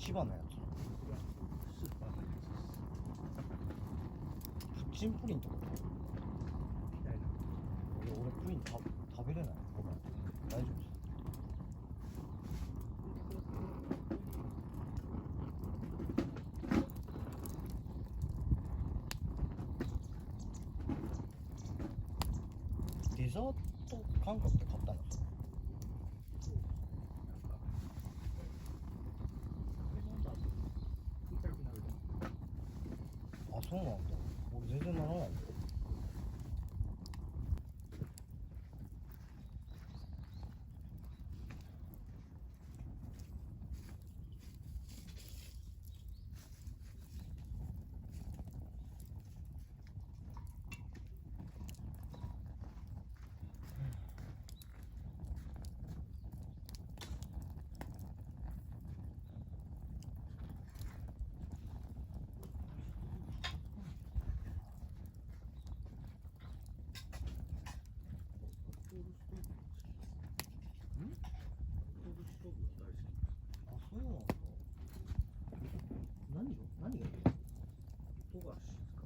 千葉のやつ。スーパーのやプッチンプリンってこと？つみたいな。俺プリン食べれない。ごめん。大丈夫です。デザート感覚で買ったんですか？なんか食べ物だと食いたくなるじゃん。あ、そうなんだ。俺全然ならないよ。アルコールストーブが大好き。あ、そうなんだ。何がいいの？音が静か。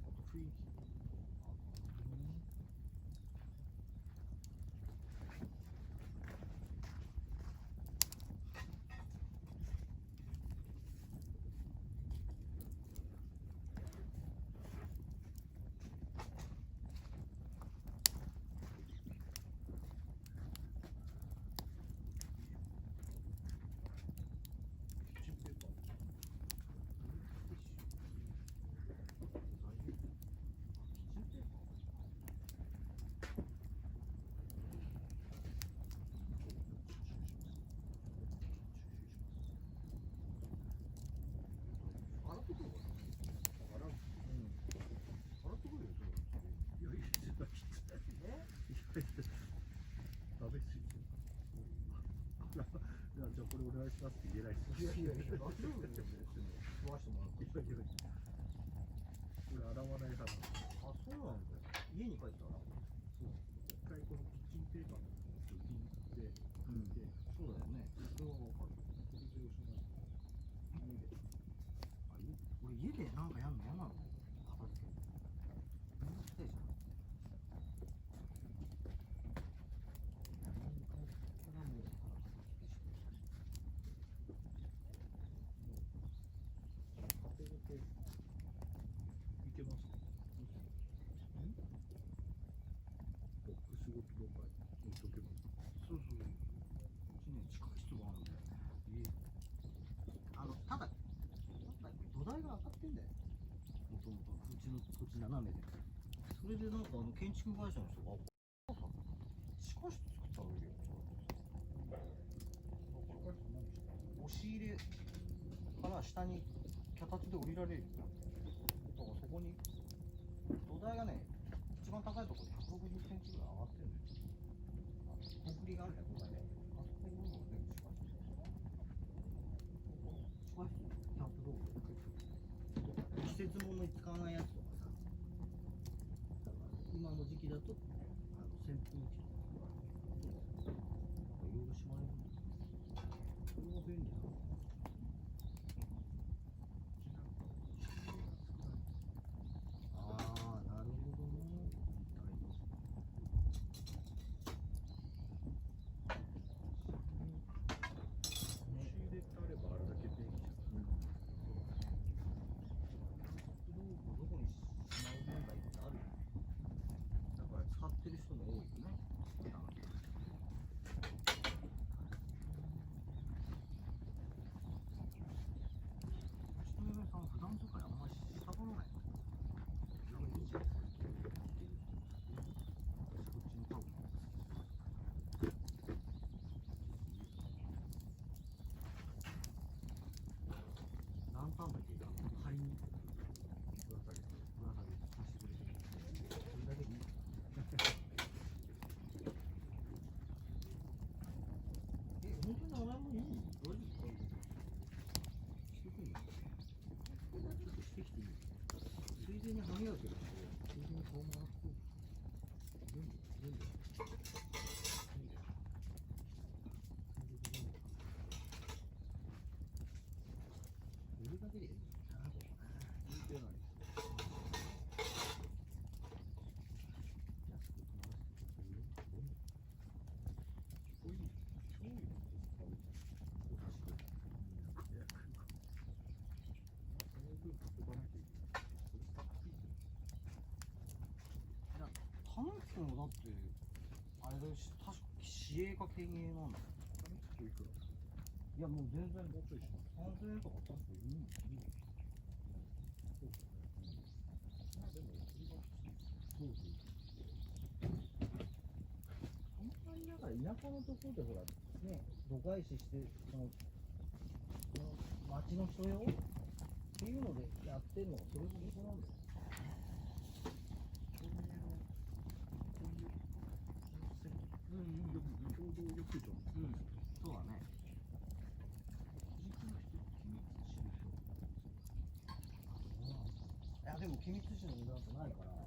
あと雰囲気。キッチンペーパー。洗ってくるから。洗ってくるよ、それ。いやいや、絶対きつい。食べ過ぎてる。じゃあこれお願いしますって言えないです。いや、大丈夫ですよ。食わしてもらって。これ洗わないから。あ、そうなんだよ。家に帰ったら。そう。一回このキッチンペーパーの除菌でうん。そうだよね。それはわかる。これでおしまい。家で。俺家でなんかやんの嫌なの。片付ける。めんどくせえじゃん。家に帰ったらもう片付けして。ここだけいけますね。ボックスごとどっかに置いとけば。そう。うちね、地下室があるんだよね。ただ土台が上がってんだよ。もともとうちの土地斜めで。それでなんか建築会社の人が地下室作ったらいいよ。押し入れから下に脚立で降りられるよ。だからそこに土台がね、一番高いところで160センチぐらい上がってるんだよ。コンクリがあるね、土台で。あそこにも全部地下室。地下室キャンプ道具で季節物に使わないやつとかさ。だから今の時期だと扇風機とかいろいろしまえるんだよ。それが便利だな。ああ、なるほどね。もだってあれだし、確か市営か県営なんだ。いくらいやもう全然もうちょいします3000円とか確かいいんだよ。そうですね。まあでも、そうそう。そんなにだから田舎のところでほらね、度外視してその町の人よっていうのでやってるのがそれでそこなんだよ。うんうん共同浴場のうん、そうだね。いやでも君津市の値段ってないから。